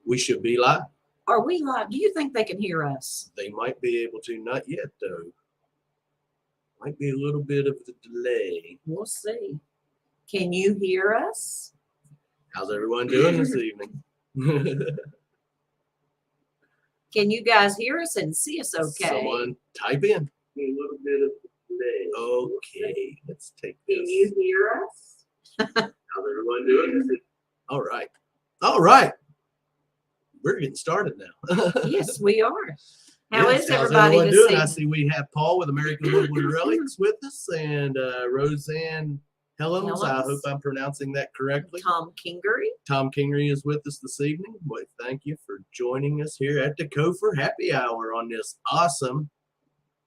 We should be live. Are we live? Do you think they can hear us? They might be able to. Not yet, though. Might be a little bit of a delay. We'll see. Can you hear us? How's everyone doing this evening? Can you guys hear us and see us okay? Someone type in. A little bit of a delay. Okay, let's take this. Can you hear us? How's everyone doing this evening? All right. All right. We're getting started now. Yes, we are. How's everybody everyone this doing? evening? I see we have Paul with American Woodland Relics with us, and Roseanne Helms. I hope I'm pronouncing that correctly. Tom Kingery. Tom Kingery is with us this evening. Boy, thank you for joining us here at the Cove for Happy Hour on this awesome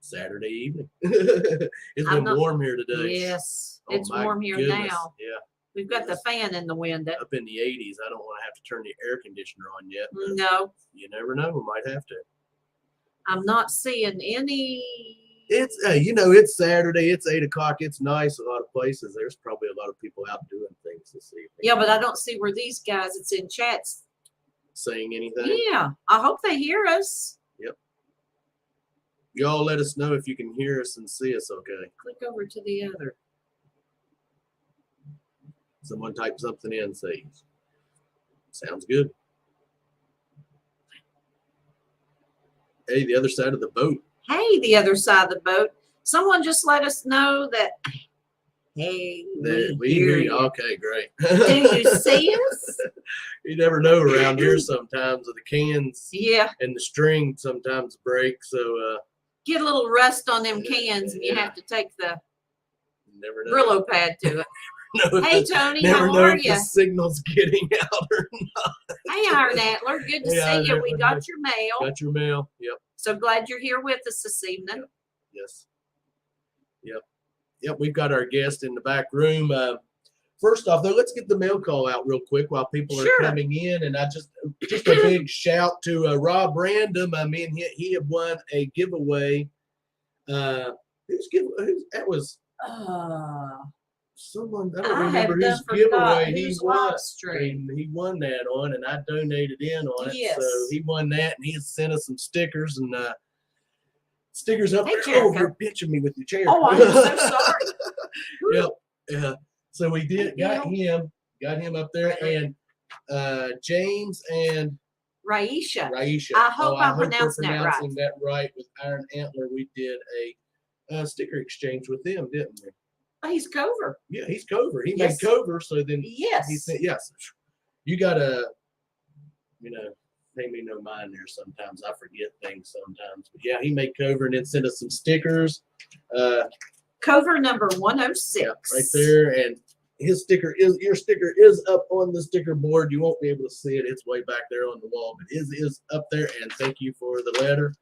Saturday evening. It's been warm here today. Yes, it's warm here now. Yeah. We've got the fan in the window. Up in the 80s. I don't want to have to turn the air conditioner on yet. No. You never know. We might have to. I'm not seeing any. It's it's Saturday. It's 8 o'clock. It's nice. A lot of places. There's probably a lot of people out doing things this evening. Yeah, but I don't see where these guys. It's in chats saying anything. Yeah, I hope they hear us. Yep. Y'all let us know if you can hear us and see us. Okay. Click over to the other. Someone type something in. Say, sounds good. Hey, the other side of the boat. Hey, the other side of the boat. Someone just let us know that, hey, we hear you. Okay, great. Do you see us? You never know around here sometimes with the cans. Yeah. And the string sometimes break. So get a little rust on them cans and you have to take the Brillo pad to it. Hey, Tony, how are you? The signal's getting out or not. Hey, Iron Antler, good to see you. We got your mail. Got your mail. Yep. So glad you're here with us this evening. Yep. Yes. Yep. We've got our guest in the back room. First off, though, let's get the mail call out real quick while people are coming in. And I just a big shout to Rob Random. I mean, he had won a giveaway. That was. Someone, I don't remember whose giveaway he won that on, and I donated in on it. Yes. So he won that, and he sent us some stickers and stickers up there. Oh, you're pinching me with your chair. Oh, I'm so sorry. Yep. Yeah. So we got him up there, and James and Raisha. I hope I'm pronouncing that right. With Iron Antler, we did a sticker exchange with them, didn't we? Oh, he's Cover. Yeah, he's Cover. He made Cover, so then he said, yes. You gotta, pay me no mind there sometimes. I forget things sometimes. But yeah, he made Cover and then sent us some stickers. Cover number 106. Yeah, right there. And your sticker is up on the sticker board. You won't be able to see it. It's way back there on the wall, but it is up there. And thank you for the letter.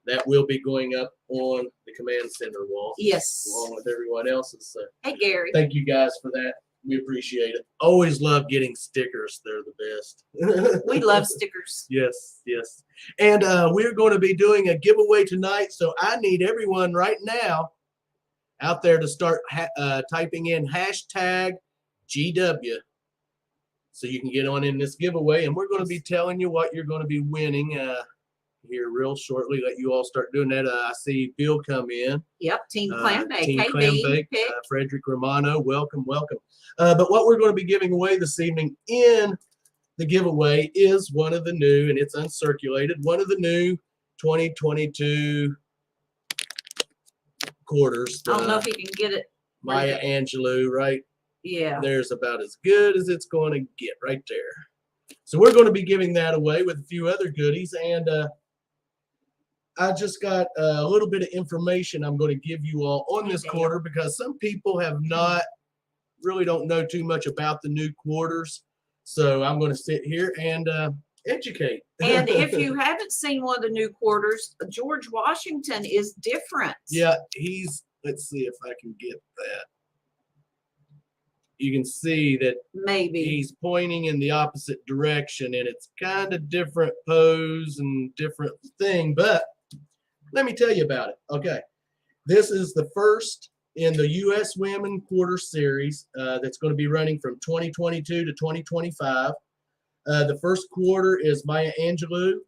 That will be going up on the command center wall. Yes. Along with everyone else's. So hey, Gary. Thank you guys for that. We appreciate it. Always love getting stickers. They're the best. We love stickers. Yes. And we're going to be doing a giveaway tonight. So I need everyone right now out there to start typing in hashtag GW. So you can get on in this giveaway. And we're going to be telling you what you're going to be winning here real shortly. Let you all start doing that. I see Bill come in. Yep, Team Clam Bake. Team Clam Bake. Frederick Romano, welcome. But what we're going to be giving away this evening in the giveaway is one of the new, and it's uncirculated, one of the new 2022 quarters. I don't know if you can get it. Maya Angelou, right? Yeah. There's about as good as it's going to get right there. So we're going to be giving that away with a few other goodies, and I just got a little bit of information I'm going to give you all on this quarter because some people really don't know too much about the new quarters. So I'm going to sit here and educate. And if you haven't seen one of the new quarters, George Washington is different. Yeah, let's see if I can get that. You can see that maybe he's pointing in the opposite direction, and it's kind of different pose and different thing, but let me tell you about it. Okay, this is the first in the U.S. Women Quarter Series that's going to be running from 2022 to 2025. The first quarter is Maya Angelou.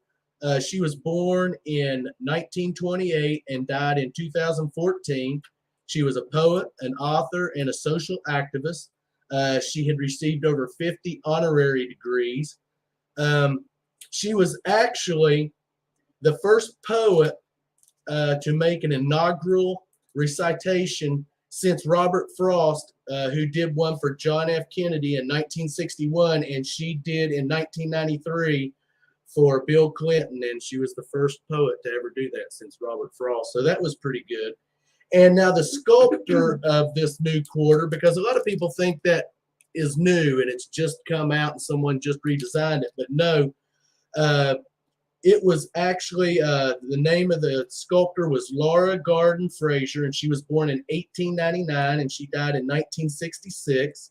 She was born in 1928 and died in 2014. She was a poet, an author, and a social activist. She had received over 50 honorary degrees. She was actually the first poet to make an inaugural recitation since Robert Frost, who did one for John F. Kennedy in 1961, and she did in 1993 for Bill Clinton, and she was the first poet to ever do that since Robert Frost. So that was pretty good. And now the sculptor of this new quarter, because a lot of people think that is new and it's just come out and someone just redesigned it, but no, it was actually, the name of the sculptor was Laura Garden Fraser, and she was born in 1899 and she died in 1966.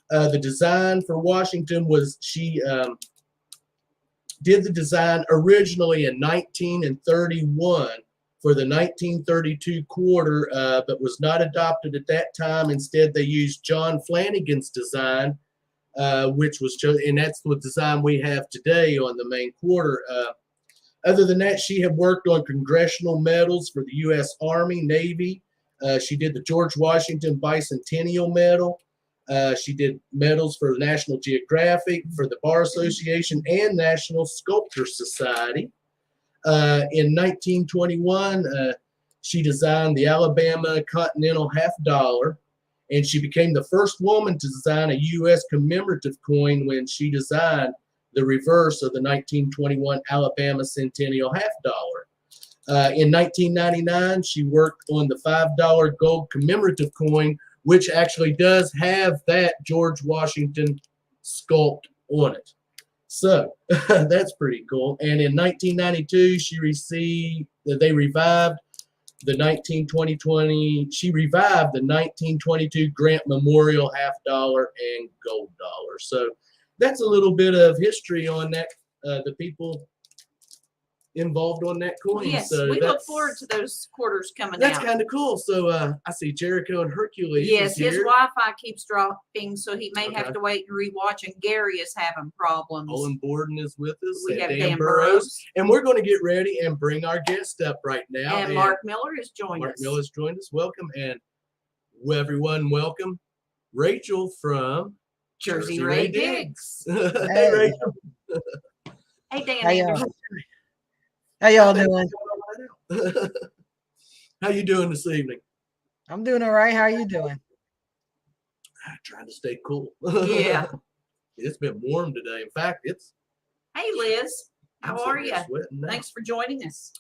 The design for Washington was, she did the design originally in 1931 for the 1932 quarter, but was not adopted at that time. Instead, they used John Flanagan's design, which was chosen, and that's the design we have today on the main quarter. Other than that, she had worked on congressional medals for the U.S. Army, Navy. She did the George Washington Bicentennial Medal. She did medals for the National Geographic, for the Bar Association, and National Sculptor Society. In 1921, she designed the Alabama Continental Half Dollar, and she became the first woman to design a U.S. commemorative coin when she designed the reverse of the 1921 Alabama Centennial Half Dollar. In 1999, she worked on the $5 gold commemorative coin, which actually does have that George Washington sculpt on it. So that's pretty cool. And in 1992, they revived the 1922 Grant Memorial half dollar and gold dollar. So that's a little bit of history on that, the people involved on that coin. Yes, so we look forward to those quarters coming that's out. That's kind of cool. So I see Jericho and Hercules. Yes, his Wi-Fi keeps dropping, so he may have Okay. to wait and rewatch. And Gary is having problems. Olin Borden is with us. We have Dan Burrows. Burrows. And we're going to get ready and bring our guest up right now. And Mark Miller has joined us. Mark Miller has joined us. Welcome. And everyone, welcome Rachel from Jersey Ray Diggs. Hey, Rachel. Hey, Dan. How y'all doing? How you doing this evening? I'm doing all right. How are you doing? Trying to stay cool. Yeah. It's been warm today. In fact, it's. Hey, Liz. How are you? Thanks for joining us.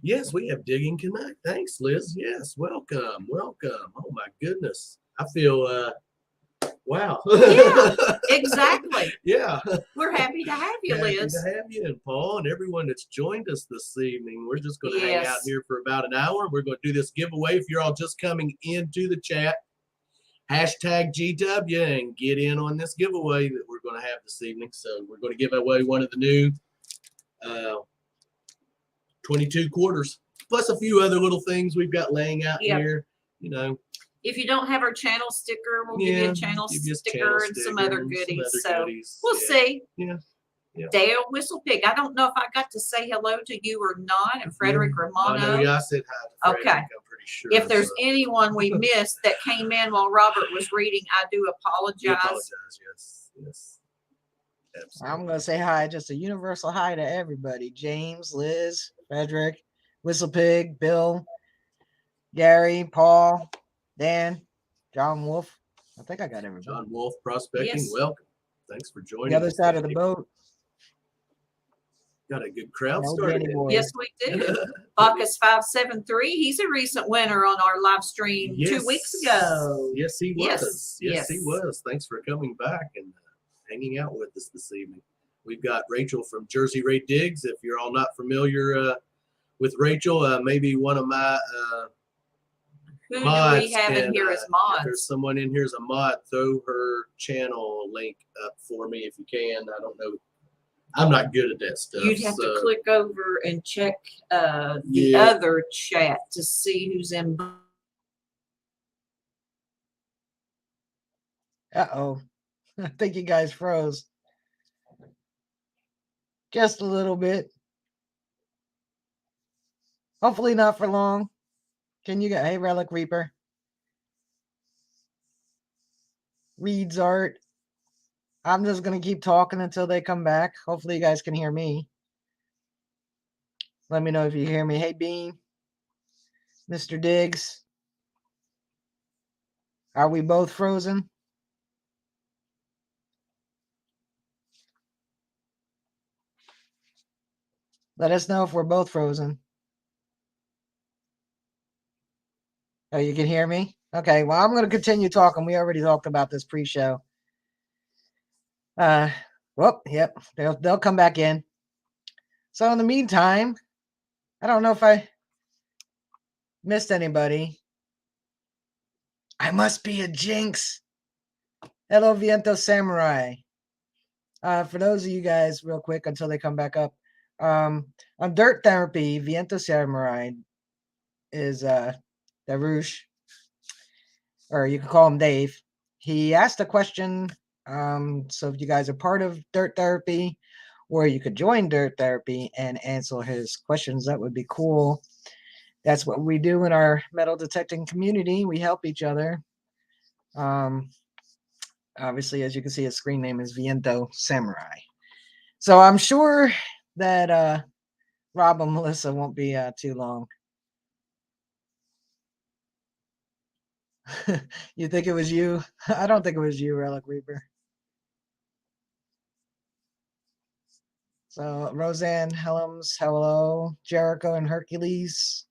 Yes, we have Digging Connect. Thanks, Liz. Yes, welcome. Welcome. Oh, my goodness. I feel, wow. Yeah, exactly. Yeah. We're happy to have you, Liz. Happy to have you and Paul and everyone that's joined us this evening. We're just going to hang out here for about an hour. We're going to do this giveaway. If you're all just coming into the chat, hashtag GW and get in on this giveaway that we're going to have this evening. So we're going to give away one of the new 22 quarters, plus a few other little things we've got laying out here. You know, if you don't have our channel sticker, we'll give you a channel sticker and some other goodies. We'll see. Yeah. Dale Whistlepig. I don't know if I got to say hello to you or not. And Frederick Romano. I said hi to Frederick. Okay. I'm pretty sure. If there's anyone we missed that came in while Robert was reading, I do apologize. Yes. Absolutely. I'm going to say hi, just a universal hi to everybody. James, Liz, Frederick, Whistlepig, Bill, Gary, Paul, Dan, John Wolf. I think I got everybody. John Wolf Prospecting, yes. Welcome. Thanks for joining the other side of the boat. Got a good crowd started. Yes, we do. Bacchus 573. He's a recent winner on our live stream 2 weeks ago. Yes, he was. Yes, he was. Thanks for coming back and hanging out with us this evening. We've got Rachel from Jersey Ray Diggs. If you're all not familiar with Rachel, maybe one of my who mods do we have in here as mods? If there's someone in here as a mod, throw her channel link up for me if you can. I don't know. I'm not good at that stuff. You'd have to click over and check the other chat to see who's in. Uh-oh. I think you guys froze. Just a little bit. Hopefully not for long. Can you get, hey, Relic Reaper. Reads art. I'm just going to keep talking until they come back. Hopefully you guys can hear me. Let me know if you hear me. Hey, Bean. Mr. Diggs. Are we both frozen? Let us know if we're both frozen. Oh, you can hear me? Okay, well, I'm going to continue talking. We already talked about this pre-show. Well, yep, they'll come back in. So in the meantime, I don't know if I missed anybody. I must be a jinx. Hello, Viento Samurai. For those of you guys, real quick, until they come back up. On Dirt Therapy, Viento Samurai is Darush, or you can call him Dave. He asked a question. So if you guys are part of Dirt Therapy, or you could join Dirt Therapy and answer his questions, that would be cool. That's what we do in our metal detecting community. We help each other. Obviously, as you can see, his screen name is Viento Samurai. So I'm sure that Rob and Melissa won't be too long. You think it was you? I don't think it was you, Relic Reaper. So Roseanne Helms, hello. Jericho and Hercules.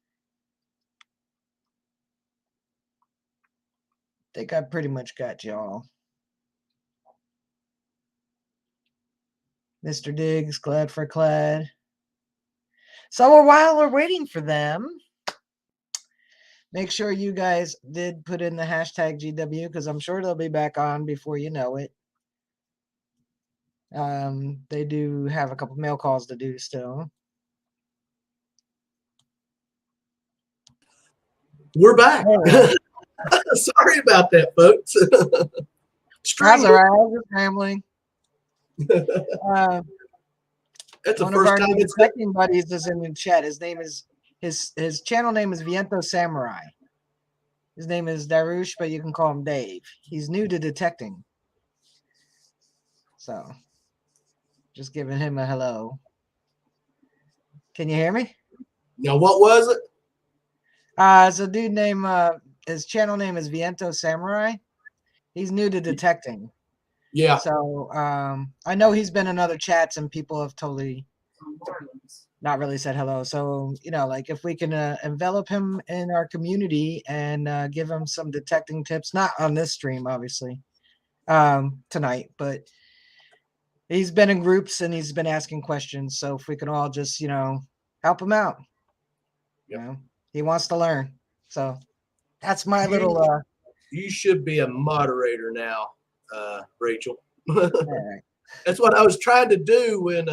I think I pretty much got y'all. Mr. Diggs, glad for clad. So while we're waiting for them, make sure you guys did put in the hashtag GW, because I'm sure they'll be back on before you know it. They do have a couple mail calls to do still. We're back. Sorry about that, folks. That's all right. I was just rambling. That's the one first of our time new it's detecting buddies is in the chat. His name is his channel name is Viento Samurai. His name is Darush, but you can call him Dave. He's new to detecting. So just giving him a hello. Can you hear me? Now, what was it? It's a dude named his channel name is Viento Samurai. He's new to detecting. Yeah. So I know he's been in other chats and people have totally not really said hello. So, you know, like if we can envelop him in our community and give him some detecting tips, not on this stream, obviously, tonight, but he's been in groups and he's been asking questions. So if we can all just, you know, help him out, you know, he wants to learn. So that's my little. You should be a moderator now, Rachel. Right. That's what I was trying to do when.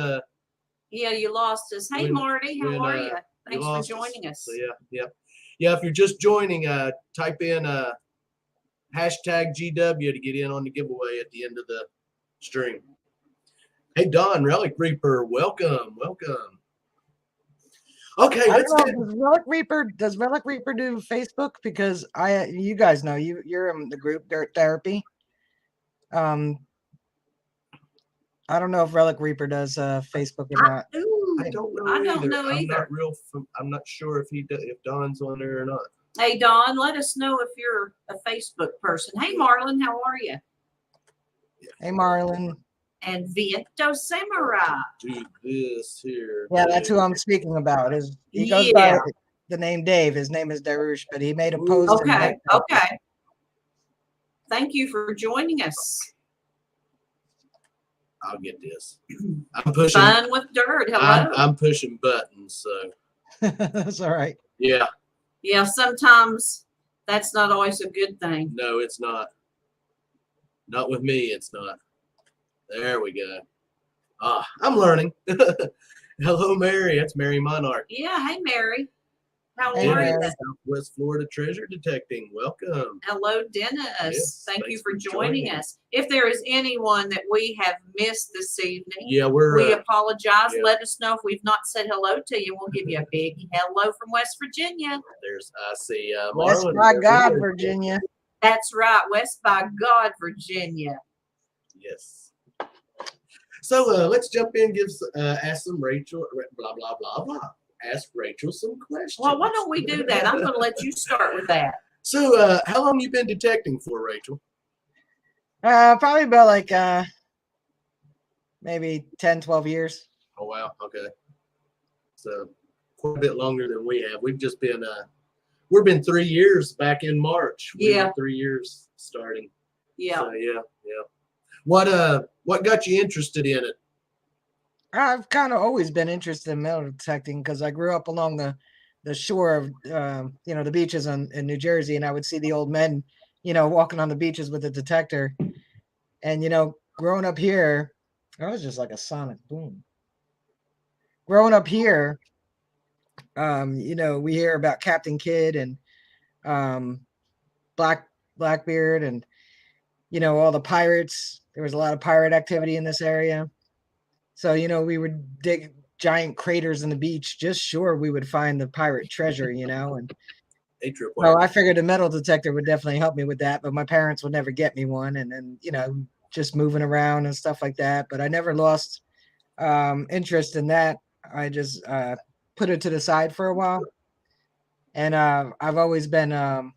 Yeah, you lost us. Hey, Marty, how are you? Thanks for joining us. So yeah. If you're just joining, type in hashtag GW to get in on the giveaway at the end of the stream. Hey, Don, Relic Reaper, welcome. Okay, let's get. Does Relic Reaper do Facebook? Because you guys know you're in the group Dirt Therapy. I don't know if Relic Reaper does Facebook or not. I don't know either. I'm not sure if Don's on there or not. Hey, Don, let us know if you're a Facebook person. Hey, Marlon, how are you? Hey, Marlon. And Viento Samurai. Do this here. Yeah, that's who I'm speaking about. He goes by the name Dave. His name is Darush, but he made a post. Okay. Thank you for joining us. I'll get this. I'm pushing. Fun with dirt. Hello. I'm pushing buttons, so that's all right. Yeah. Yeah, sometimes that's not always a good thing. No, it's not. Not with me, it's not. There we go. I'm learning. Hello, Mary. That's Mary Monarch. Yeah, hey, Mary. How Hey, are you? Mary. Southwest Florida Treasure Detecting. Welcome. Hello, Dennis. Yes, Thank you thanks for for joining joining. us. If there is anyone that we have missed this evening, Yeah, we're we apologize. yeah. Let us know if we've not said hello to you. We'll give you a big hello from West Virginia. I see West Marlon. by there. God, Virginia. That's right, West by God, Virginia. Yes. So let's jump in. Ask some Rachel. Blah blah blah blah. Ask Rachel some questions. Well, why don't we do that? I'm going to let you start with that. So, how long you been detecting for, Rachel? Probably about like maybe 10, 12 years. Oh wow. Okay. So quite a bit longer than we have. We've just been we've been 3 years back in March. We Yeah. were 3 years starting. Yeah. So, yeah. What got you interested in it? I've kind of always been interested in metal detecting because I grew up along the shore of the beaches in New Jersey, and I would see the old men, walking on the beaches with a detector. And growing up here, that was just like a sonic boom. Growing up here, we hear about Captain Kidd and Blackbeard and all the pirates. There was a lot of pirate activity in this area. So, we would dig giant craters in the beach, just sure we would find the pirate treasure, and so I figured a metal detector would definitely help me with that, but my parents would never get me one. And then, just moving around and stuff like that. But I never lost interest in that. I just put it to the side for a while. And I've always been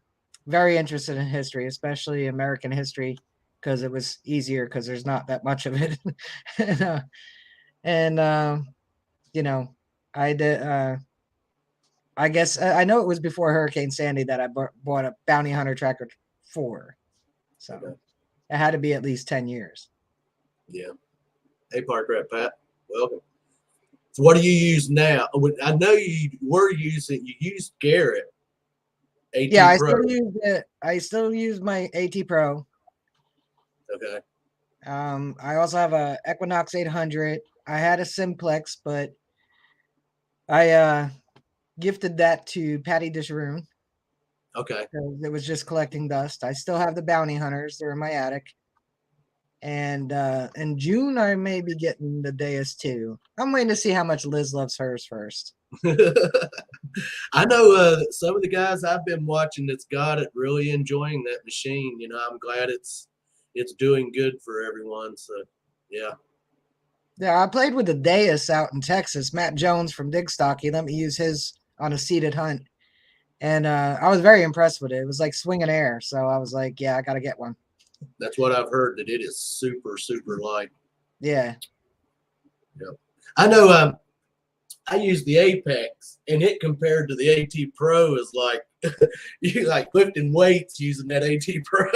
very interested in history, especially American history, because it was easier because there's not that much of it. I did. I guess I know it was before Hurricane Sandy that I bought a bounty hunter tracker 4, so it had to be at least 10 years. Yeah. Hey, Park Rat Pat, welcome. So, what do you use now? I know you used Garrett. AT Yeah, Pro. I still use my AT Pro. Okay. I also have a Equinox 800. I had a Simplex, but I gifted that to Patty Disharoon. Okay. It was just collecting dust. I still have the bounty hunters. They're in my attic. And in June, I may be getting the Deus 2. I'm waiting to see how much Liz loves hers first. I know some of the guys I've been watching that's got it really enjoying that machine. I'm glad it's doing good for everyone. So, yeah. Yeah, I played with the Deus out in Texas. Matt Jones from Digstock, he let me use his on a seated hunt. And I was very impressed with it. It was like swinging air. So I was like, yeah, I got to get one. That's what I've heard, that it is super, super light. Yeah. Yep. I know I use the Apex, and it compared to the AT Pro is like you like lifting weights using that AT Pro.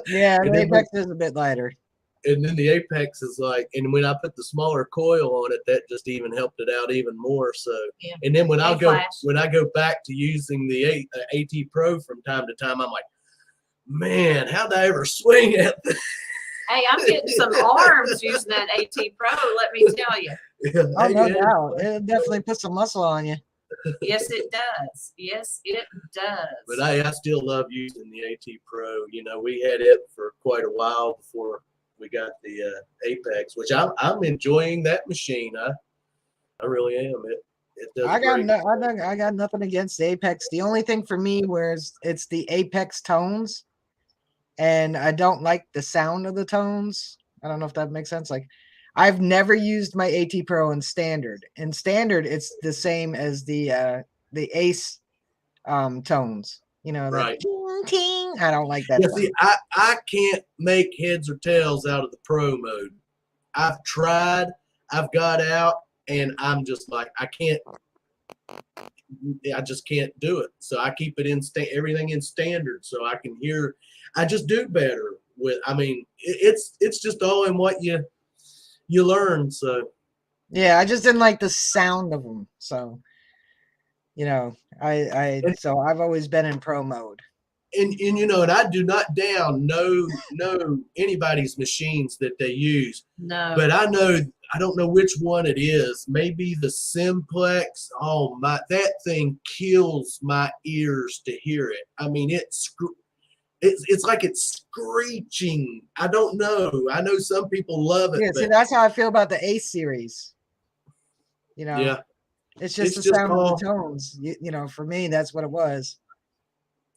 Yeah, the Apex is a bit lighter. And then the Apex is like, and when I put the smaller coil on it, that just even helped it out even more. So, yeah. And then when I go back to using the AT Pro from time to time, I'm like, man, how'd I ever swing it? Hey, I'm getting some arms using that AT Pro, let me tell you. Yeah, oh, no doubt. It definitely puts some muscle on you. Yes, it does. Yes, it does. But I still love using the AT Pro. We had it for quite a while before we got the Apex, which I'm enjoying that machine. I really am. It does. I got nothing against the Apex. The only thing for me was it's the Apex tones, and I don't like the sound of the tones. I don't know if that makes sense. Like, I've never used my AT Pro in standard. In standard, it's the same as the Ace tones. Right. Ting, ting. I don't like that. Yeah, see, I can't make heads or tails out of the Pro mode. I've tried. I've got out, and I'm just like, I just can't do it. So I keep it in everything in standard, so I can hear. I just do better with. I mean, it's just all in what you learn. So yeah, I just didn't like the sound of them. So so I've always been in Pro mode. And and I do not down no anybody's machines that they use. No. But I know I don't know which one it is. Maybe the Simplex. Oh my, that thing kills my ears to hear it. I mean, it's like it's screeching. I don't know. I know some people love it. Yeah, but see, that's how I feel about the Ace series. You know, yeah, it's just it's the just sound all, of the tones. You know, for me, that's what it was.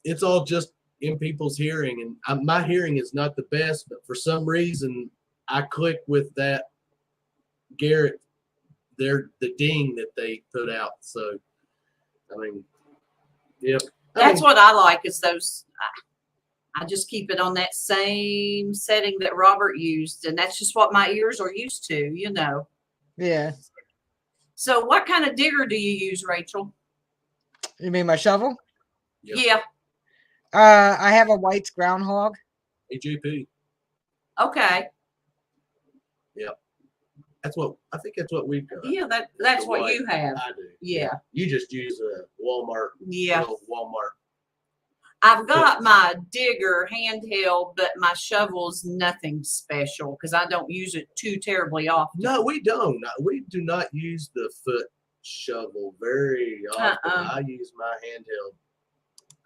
it's all just in people's hearing, and my hearing is not the best, but for some reason I click with that Garrett. They're the ding that they put out. So, I mean, yep. That's what I like is those. I just keep it on that same setting that Robert used, and that's just what my ears are used to, you know. Yeah. So, what kind of digger do you use, Rachel? You mean my shovel? Yeah. I have a White's Groundhog. AJP. Okay. Yep. That's what I think. That's what we've got. Yeah, that's what white. you have. I do. Yeah. You just use a Walmart. Yeah. Walmart. I've got my digger handheld, but my shovel's nothing special because I don't use it too terribly often. No, we don't. We do not use the foot shovel very often. I use my handheld.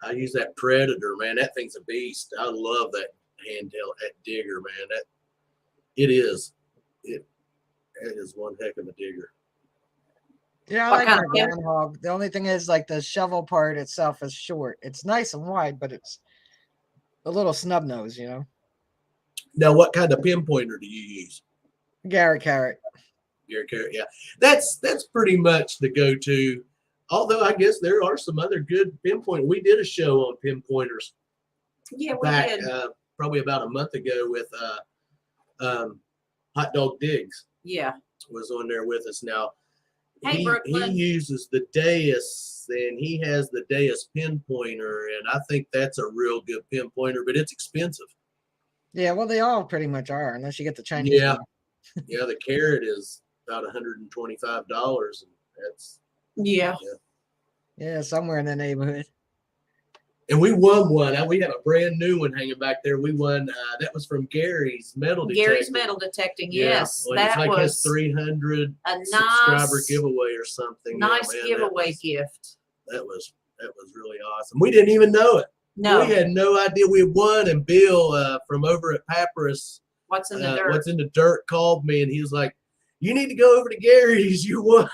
I use that Predator, man. That thing's a beast. I love that handheld, that digger, man. It is one heck of a digger. Yeah, I like my Groundhog. The only thing is, like, the shovel part itself is short. It's nice and wide, but it's a little snub nose, you know. Now, what kind of pinpointer do you use? Garrett Carrot. Garrett Carrot, yeah. That's pretty much the go-to. Although I guess there are some other good pinpointers. We did a show on pinpointers. Yeah, we back, did. Probably about a month ago with Hot Dog Diggs. Yeah. Was on there with us. Now, hey, he uses the Deus, and he has the Deus pinpointer, and I think that's a real good pinpointer, but it's expensive. Yeah, well, they all pretty much are, unless you get the Chinese one. Yeah, the Carrot is about $125, and that's yeah, somewhere in the neighborhood. And we won one. We have a brand new one hanging back there. We won. That was from Gary's Metal Detecting. Gary's Metal Detecting, yes. Well, that it's like was his 300 a subscriber giveaway or something. Nice giveaway gift. That was really awesome. We didn't even know it. No. We had no idea we had won. And Bill from over at Papyrus, What's in the Dirt? What's in the Dirt called me, and he was like, "You need to go over to Gary's. You won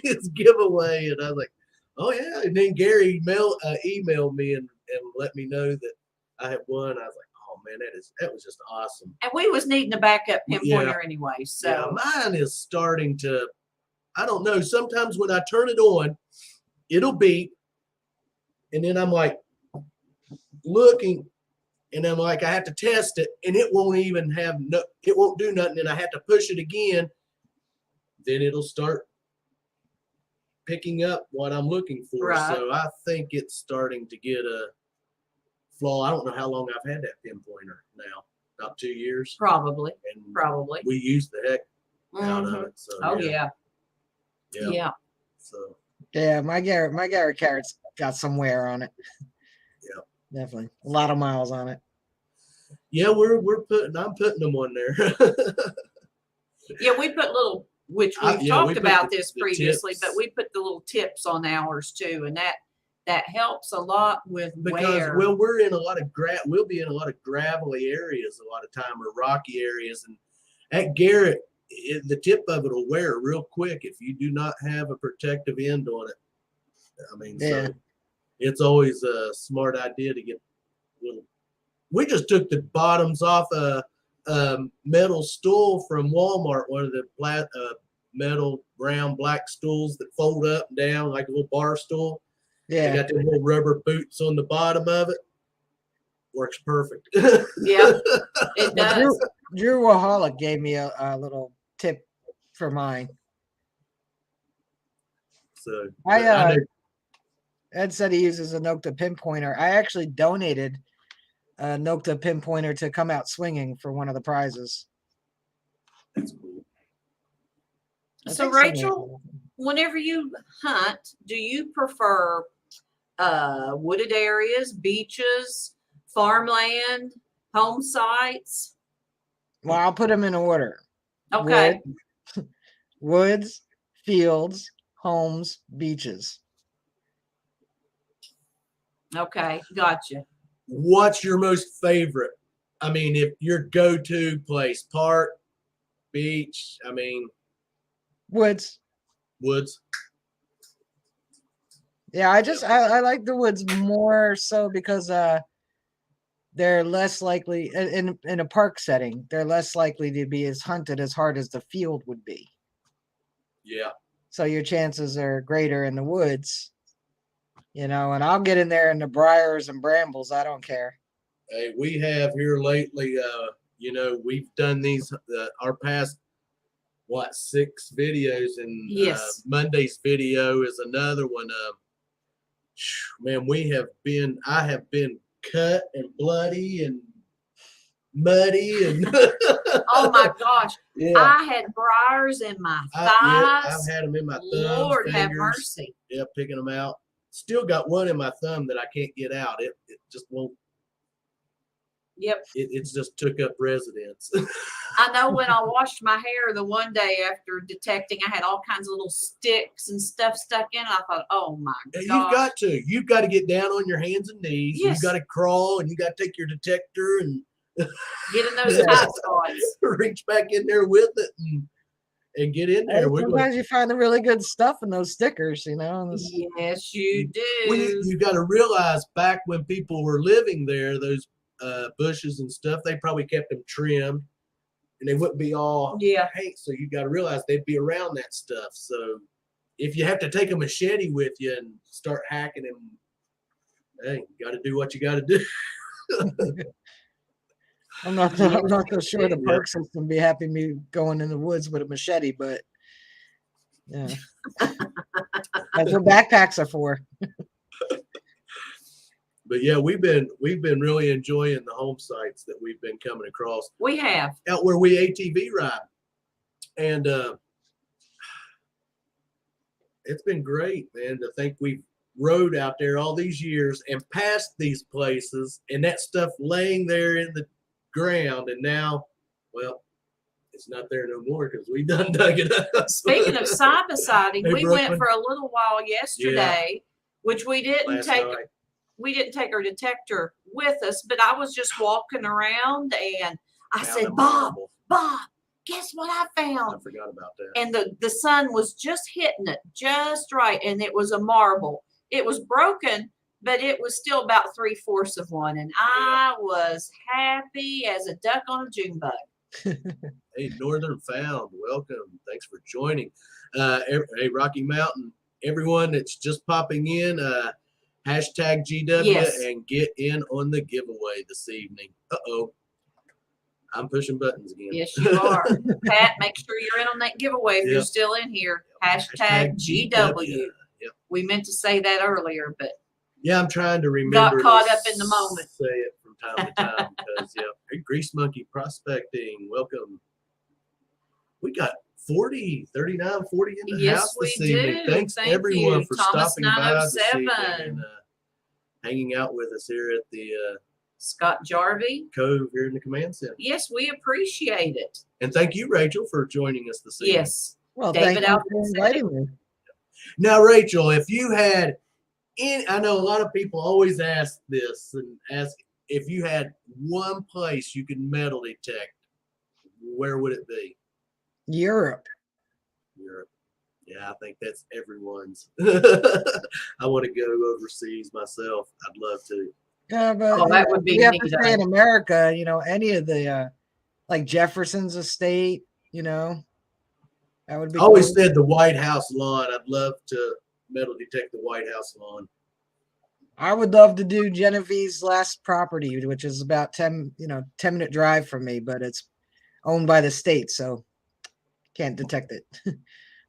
his giveaway." And I was like, "Oh yeah." And then Gary emailed me and let me know that I had won. I was like, "Oh man, that was just awesome." And we was needing a backup pinpointer anyway. So mine is starting to. I don't know. Sometimes when I turn it on, it'll beep, and then I'm like looking, and I'm like, I have to test it, and it won't even it won't do nothing, and I have to push it again. Then it'll start picking up what I'm looking for. Right. So I think it's starting to get a flaw. I don't know how long I've had that pinpointer now. About 2 years. Probably. And probably. We use the heck out of it. So yeah. So yeah, my Garrett Carrot's got some wear on it. Yeah. Definitely. A lot of miles on it. Yeah, I'm putting them on there. Yeah, we put little, which we've talked about this previously, but we put the little tips on ours too, and that helps a lot with wear. Well, we're in a lot of we'll be in a lot of gravelly areas a lot of time, or rocky areas, and at Garrett, the tip of it will wear real quick if you do not have a protective end on it. I mean, so it's always a smart idea to get little. We just took the bottoms off a metal stool from Walmart, one of the metal brown black stools that fold up and down like a little bar stool. Yeah. They got the little rubber boots on the bottom of it. Works perfect. Yeah, it does. Drew Waholic gave me a little tip for mine. So Ed said he uses a Nokta pinpointer. I actually donated a Nokta pinpointer to come out swinging for one of the prizes. That's cool. So Rachel, whenever you hunt, do you prefer wooded areas, beaches, farmland, home sites? Well, I'll put them in order. Okay. Wood, woods, fields, homes, beaches. Okay, gotcha. What's your most favorite? I mean, if your go-to place, park, beach, I mean, Woods. woods. Yeah, I like the woods more so because they're less likely in a park setting. They're less likely to be as hunted as hard as the field would be. Yeah. So your chances are greater in the woods, and I'll get in there in the briars and brambles. I don't care. Hey, we have here lately, we've done these, our past, 6 videos, and Yes. Monday's video is another one. Man, I have been cut and bloody and muddy and Oh my gosh. yeah. I had briars in my thighs. I've had them in my thumbs, Lord fingers. have mercy. Yeah, picking them out. Still got one in my thumb that I can't get out. It just won't. Yep. It's just took up residence. I know when I washed my hair the one day after detecting, I had all kinds of little sticks and stuff stuck in. I thought, oh my gosh. You've got to get down on your hands and knees. Yes. You've got to crawl, and you got to take your detector and Get in those tight spots. reach back in there with it and get in there. Sometimes you find the really good stuff in those stickers, Yes, you do. Well, you got to realize back when people were living there, those bushes and stuff, they probably kept them trimmed, and they wouldn't be all hey. So you got to realize they'd be around that stuff. So if you have to take a machete with you and start hacking them, hey, you got to do what you got to do. I'm not so sure the park system be happy me going in the woods with a machete, but yeah, that's what backpacks are for. But yeah, we've been really enjoying the home sites that we've been coming across. We have out where we ATV ride, and it's been great, man. To think we've rode out there all these years and passed these places, and that stuff laying there in the ground, and now, well, it's not there no more because we done dug it up. Speaking of side by siding, Hey, we Brooklyn. went for a little while yesterday, which we didn't Last take. night. We didn't take our detector with us, but I was just walking around and I Found said, a Bob, marble. guess what I I found? forgot about that. And the sun was just hitting it just right. And it was a marble. It was broken, but it was still about 3/4 of one. And I was happy as a duck on a June bug. Hey, Northern Found, welcome. Thanks for joining. Hey, Rocky Mountain, everyone that's just popping in, hashtag GW Yes. and get in on the giveaway this evening. Uh-oh. I'm pushing buttons again. Yes, you are. Pat, make sure you're in on that giveaway if you're still in here. Hashtag GW. Yep. We meant to say that earlier, but yeah, I'm trying to remember. got caught up in the moment. Say it from time to time because hey, Grease Monkey Prospecting, welcome. We got 40, 39, 40 in the house this evening. Thanks everyone for Thomas stopping by this evening 907. and hanging out with us here at the Scott Jarvie. Cove here in the command center. Yes, we appreciate it. And thank you, Rachel, for joining us this evening. Yes. Well, David thank you for inviting me. Now, Rachel, if you had I know a lot of people always ask this and ask if you had one place you could metal detect, where would it be? Europe. Europe. Yeah, I think that's everyone's. I want to go overseas myself. I'd love to. Yeah, but that would be we have neat, to stay in America. Any of the like Jefferson's estate. That would be. I always said the White House lawn. I'd love to metal detect the White House lawn. I would love to do Genevieve's last property, which is about 10-minute drive from me, but it's owned by the state, so can't detect it.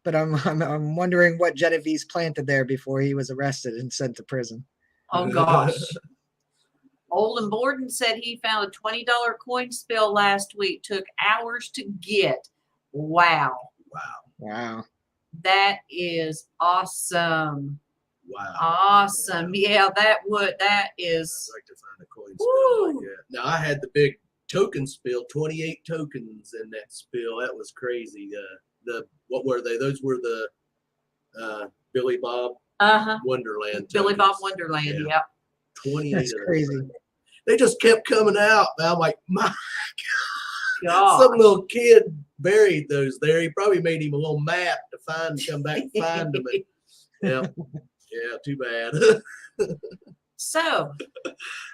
But I'm wondering what Genevieve's planted there before he was arrested and sent to prison. Oh gosh. Olden Borden said he found a $20 coin spill last week. Took hours to get. Wow. Wow. That is awesome. Wow. Awesome. Yeah, that is. I'd like to find a coin spill like that. Now, I had the big token spill, 28 tokens in that spill. That was crazy. what were they? Those were the Billy Bob Wonderland. Billy Bob tokens. Wonderland. Yeah. Yep. 28 That's of those crazy. things. They just kept coming out. And I'm like, my God. some little kid buried those there. He probably made him a little map to come back and find them. Yeah, too bad. So,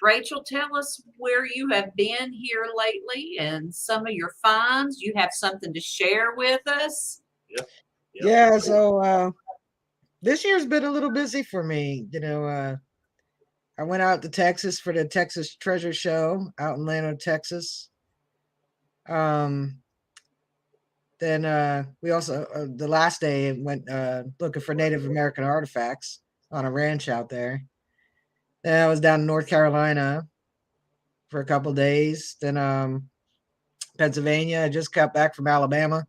Rachel, tell us where you have been here lately and some of your finds. You have something to share with us? Yep. Yeah, so this year's been a little busy for me. I went out to Texas for the Texas Treasure Show out in Lano, Texas. Then we also the last day went looking for Native American artifacts on a ranch out there. Then I was down in North Carolina for a couple days. Then Pennsylvania. I just got back from Alabama.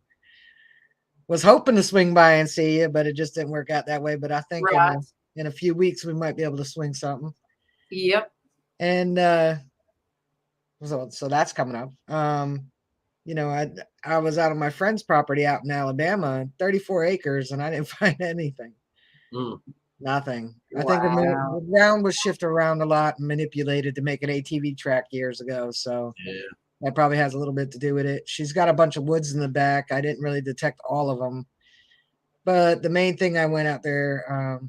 Was hoping to swing by and see you, but it just didn't work out that way. But I think Right. in a few weeks we might be able to swing something. Yep. And so that's coming up. I was out on my friend's property out in Alabama, 34 acres, and I didn't find anything. Nothing. I think the ground was shifted around a lot and manipulated to make an ATV track years ago. So that probably has a little bit to do with it. She's got a bunch of woods in the back. I didn't really detect all of them. But the main thing I went out there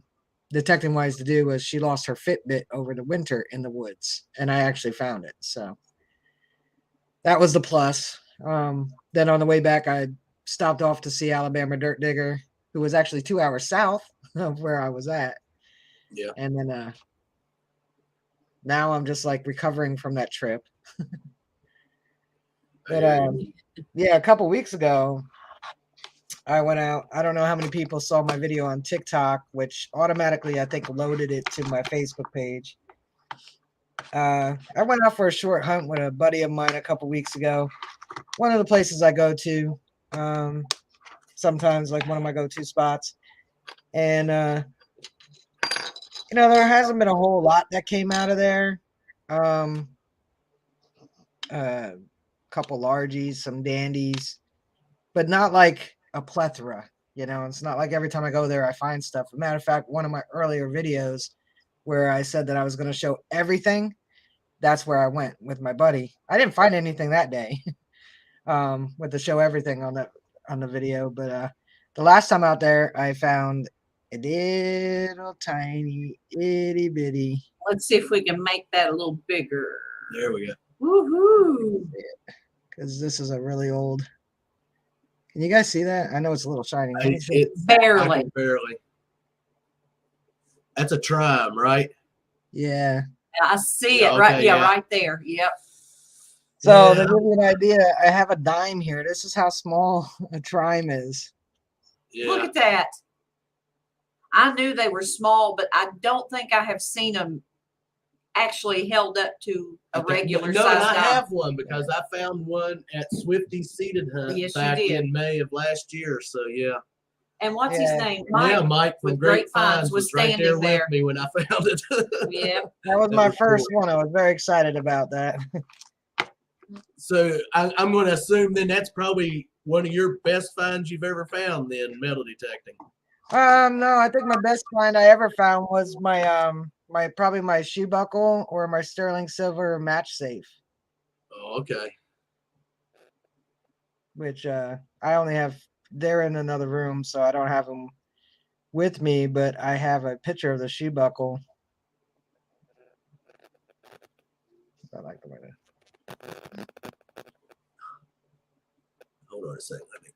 detecting wise to do was she lost her Fitbit over the winter in the woods, and I actually found it. So that was the plus. Then on the way back, I stopped off to see Alabama Dirt Digger, who was actually 2 hours south of where I was at. Yeah. And then now I'm just like recovering from that trip. But a couple weeks ago, I went out. I don't know how many people saw my video on TikTok, which automatically I think loaded it to my Facebook page. I went out for a short hunt with a buddy of mine a couple weeks ago. One of the places I go to, sometimes like one of my go-to spots. And there hasn't been a whole lot that came out of there. Couple largies, some dandies, but not like a plethora. It's not like every time I go there I find stuff. As a matter of fact, one of my earlier videos where I said that I was going to show everything, that's where I went with my buddy. I didn't find anything that day with the show everything on the video, but the last time out there I found a little tiny itty bitty. Let's see if we can make that a little bigger. There we go. Woohoo! Because this is a really old. Can you guys see that? I know it's a little shiny. Barely. Barely. That's a trime, right? Yeah. I see it Okay, right. Yeah, yeah. right there. Yep. So to give you an idea, I have a dime here. This is how small a trime is. Yeah. Look at that. I knew they were small, but I don't think I have seen them actually held up to a regular No, size and I dime. have one because I found one at Swifty's Seated Hunt Yes, you back did. in May of last year. So yeah. And what's his Yeah. name? Mike. Yeah, Mike from with Great Great Finds Finds was was right there standing there. with me when I found it. Yep. That was That my was first cool. one. I was very excited about that. So I'm going to assume then that's probably one of your best finds you've ever found then, metal detecting. No, I think my best find I ever found was probably my shoe buckle or my sterling silver match safe, Oh, okay. which I only have. They're in another room, so I don't have them with me, but I have a picture of the shoe buckle. I like the way that. Hold on a second. Let me.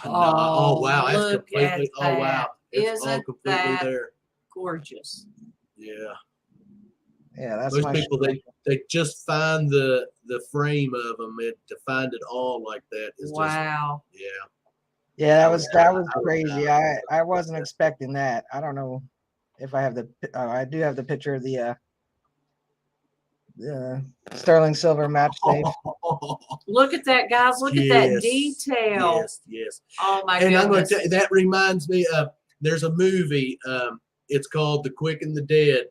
Oh, Wow. That's look completely. at Oh, wow. It's all Isn't completely that there. gorgeous? Yeah. Yeah, that's Most my people, shoe they just find the frame of them. To find it all like that is Wow. just, yeah. Yeah, that was I was crazy. proud. I wasn't expecting that. I don't know if I have I do have the picture of the sterling silver match safe. Look at that, guys. Look at that detail. Yes, yes. Oh my And I'm going goodness. to tell you, that reminds me of, there's a movie. It's called The Quick and the Dead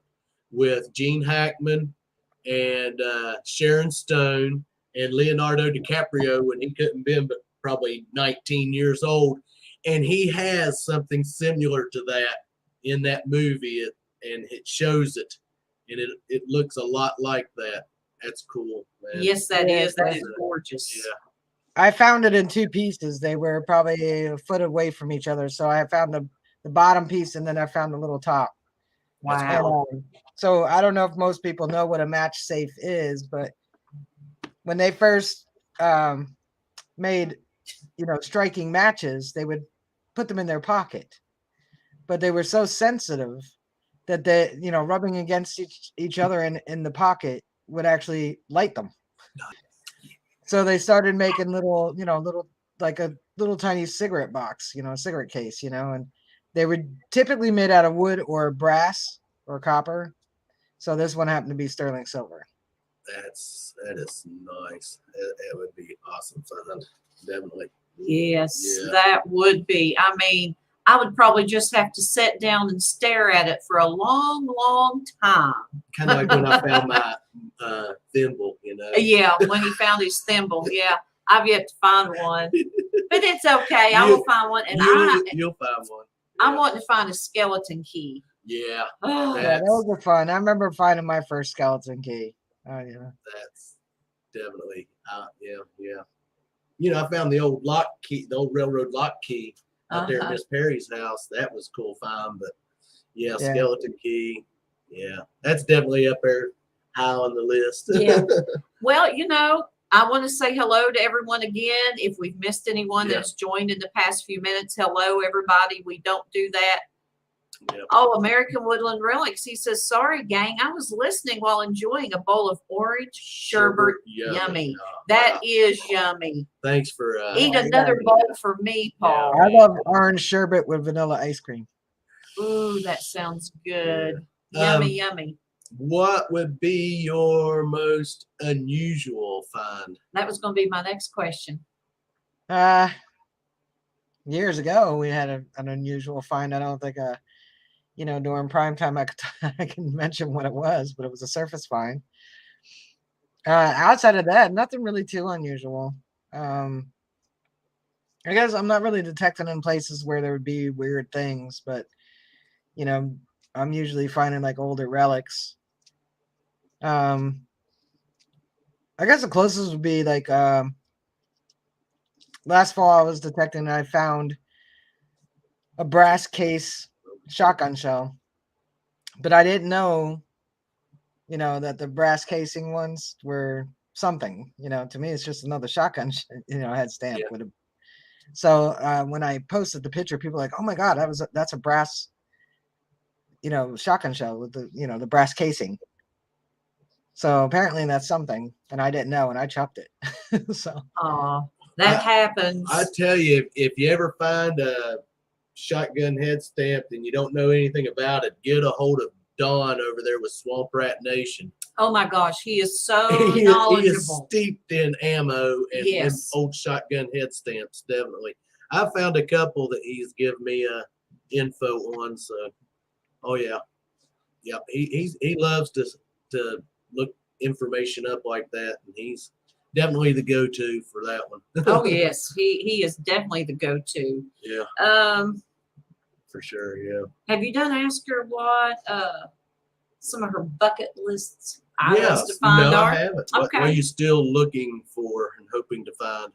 with Gene Hackman and Sharon Stone and Leonardo DiCaprio when he couldn't probably 19 years old, and he has something similar to that in that movie, and it shows it, and it looks a lot like that. That's cool, man. Yes, that Yeah, is. That that's is a- gorgeous. Yeah. I found it in two pieces. They were probably a foot away from each other. So I found the bottom piece and then I found the little top. That's And, Wow. so I don't know if most people know what a match safe is, but when they first made, striking matches, they would put them in their pocket. But they were so sensitive that they, rubbing against each other in the pocket would actually light them. So they started making little, like a little tiny cigarette box, a cigarette case, and they were typically made out of wood or brass or copper. So this one happened to be sterling silver. That is nice. It would be awesome fun, definitely. Yes, Yeah. that would be. I mean, I would probably just have to sit down and stare at it for a long, long time. Kind of like when I found my thimble, Yeah, when he found his thimble. Yeah, I've yet to find one, but it's okay. I will find one, and You'll find one. I'm wanting to find a skeleton key. Yeah, Oh, Yeah, those were fun. I remember finding my first skeleton key. Oh yeah. that's definitely yeah. I found the old lock key, the old railroad lock key out there at Miss Perry's house. That was cool find, but yeah, skeleton key. Yeah, that's definitely up there high on the list. Yeah. Well, I want to say hello to everyone again. If we've missed anyone that's joined in the past few minutes, hello, everybody. We don't do that. Yep. Oh, American Woodland Relics. He says, sorry, gang. I was listening while enjoying a bowl of orange sherbet. Yummy. That is yummy. Thanks for Eat another bowl for me, Paul. I love orange sherbet with vanilla ice cream. Ooh, that sounds good. Yummy, yummy. What would be your most unusual find? That was going to be my next question. Years ago, we had an unusual find. I don't think, during prime time, I can mention what it was, but it was a surface find. Outside of that, nothing really too unusual. I guess I'm not really detecting in places where there would be weird things, but I'm usually finding like older relics. I guess the closest would be like last fall I was detecting and I found a brass case shotgun shell, but I didn't know, that the brass casing ones were something. To me it's just another shotgun, head stamp with a. So when I posted the picture, people were like, "Oh my God, that's a brass, shotgun shell with the, the brass casing." So apparently that's something, and I didn't know, and I chopped it. So. That happens. I tell you, if you ever find a shotgun head stamp and you don't know anything about it, get a hold of Don over there with Swamp Rat Nation. Oh my gosh, he is so He knowledgeable. is steeped in ammo and old shotgun head stamps, definitely. I found a couple that he's given me info on. So, oh yeah, he loves to look information up like that, and he's definitely the go-to for that one. Oh yes, he is definitely the go-to. Yeah. For sure. Yeah. Have you done ask her what some of her bucket lists items to find no, are? I haven't. Okay. What are you still looking for and hoping to find?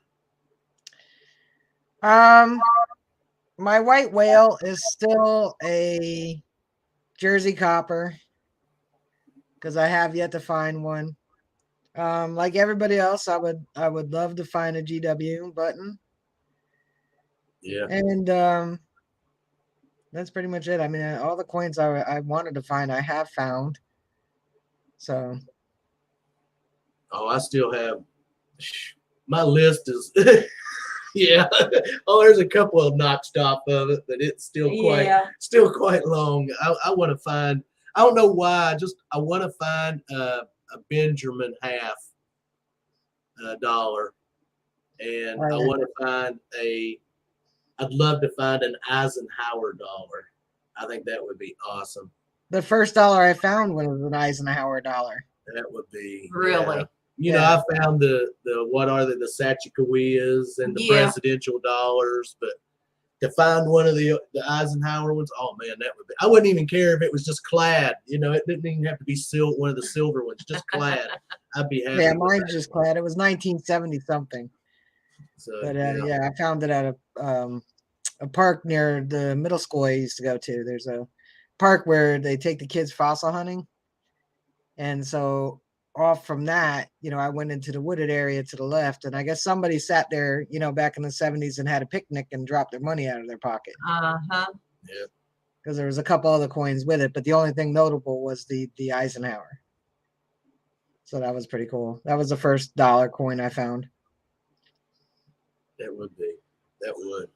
My white whale is still a Jersey copper because I have yet to find one. Like everybody else, I would love to find a GW button. Yeah. And that's pretty much it. I mean, all the coins I wanted to find, I have found. So. Oh, I still have. My list is. Yeah. Oh, there's a couple of notched off of it, but it's still quite long. I want to find. I don't know why. I want to find a Benjamin half dollar, and I want to find I'd love to find an Eisenhower dollar. I think that would be awesome. The first dollar I found was an Eisenhower dollar. That would be really. You know, I found the what are they, the Sachikawias and the presidential dollars, but to find one of the Eisenhower ones, oh man, that would be. I wouldn't even care if it was just clad. You know, it didn't even have to be one of the silver ones, just clad. I'd be happy. Yeah, mine's just clad. It was 1970 something. So, but I found it at a park near the middle school I used to go to. There's a park where they take the kids fossil hunting, and so off from that, you know, I went into the wooded area to the left, and I guess somebody sat there, you know, back in the 70s and had a picnic and dropped their money out of their pocket. Yeah. Because there was a couple other coins with it, but the only thing notable was the Eisenhower. So that was pretty cool. That was the first dollar coin I found. That would be. That would.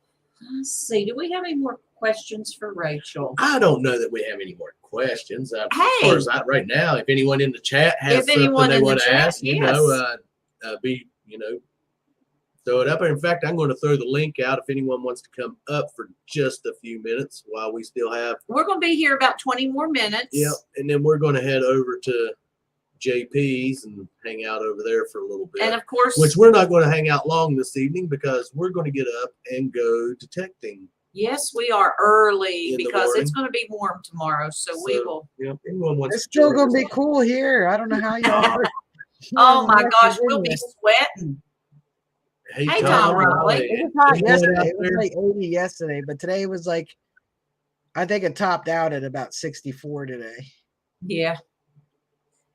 Let's see. Do we have any more questions for Rachel? I don't know that we have any more questions. As far as right now, if anyone in the chat has something they want to ask, you know, throw it up. In fact, I'm going to throw the link out if anyone wants to come up for just a few minutes while we still have. We're going to be here about 20 more minutes. Yeah, and then we're going to head over to JP's and hang out over there for a little bit. And of course, which we're not going to hang out long this evening because we're going to get up and go detecting. Yes, we are early because it's going to be warm tomorrow. So we will. Yeah, anyone wants it's still going to be cool here. I don't know how y'all are. Oh my gosh, we'll be sweating. Hey, Tom Riley. It was hot yesterday. It was like 80 yesterday, but today was like, I think it topped out at about 64 today. Yeah.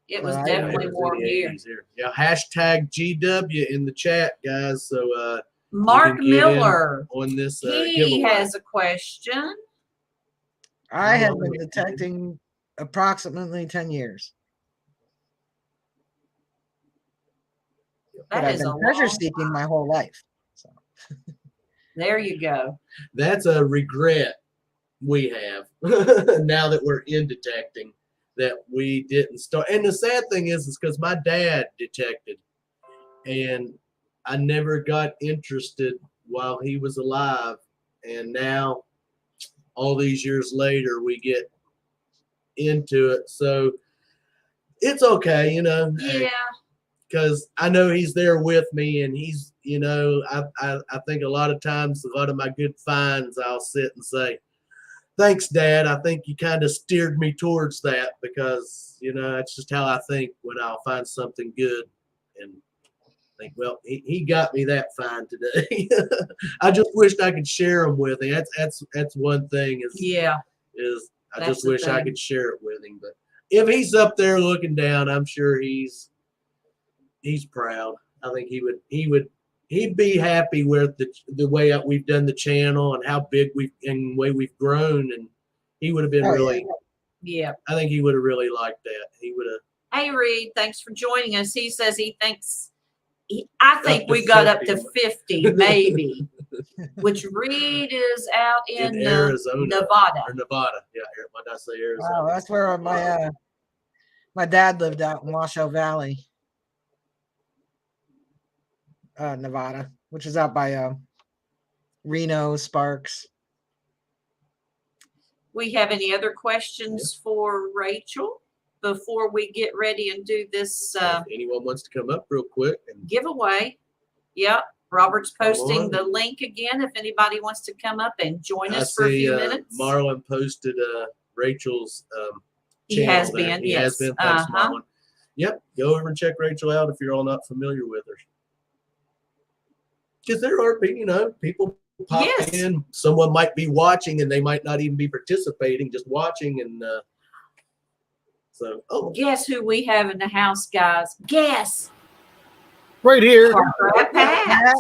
It was definitely warm here. Yeah, hashtag GW in the chat, guys. So Mark Miller on this he has a question. I have been detecting approximately 10 years. But I've been treasure seeking my whole life. So. There you go. That's a regret we have now that we're in detecting that we didn't start. And the sad thing is because my dad detected and I never got interested while he was alive. And now all these years later, we get into it. So it's okay, you know. Yeah. Because I know he's there with me, and he's, you know, I think a lot of times, a lot of my good finds, I'll sit and say, thanks, Dad. I think you kind of steered me towards that because, you know, that's just how I think when I'll find something good and think, well, he got me that find today. I just wished I could share them with him. That's one thing is I just wish I could share it with him. But if he's up there looking down, I'm sure he's proud. I think he'd be happy with the way we've done the channel and how big and the way we've grown, and he would have been I think he would have really liked that. He would have. Hey Reed, thanks for joining us. He says he thinks I think we got up to 50 maybe. Which Reed is out in Arizona, Nevada. Or Nevada, yeah. What did I say, Arizona? Wow, that's where my dad lived out in Washoe Valley. Nevada, which is out by Reno, Sparks. We have any other questions for Rachel before we get ready and do this? If anyone wants to come up real quick and giveaway. Yep. Robert's posting the link again. If anybody wants to come up and join us for a few minutes. Marlon posted Rachel's he has been. He has been. Thanks, Marlon. Yep. Go over and check Rachel out if you're all not familiar with her. Because there are, you know, people pop in. Someone might be watching and they might not even be participating, just watching. And guess who we have in the house, guys? Guess. Right here. Pat.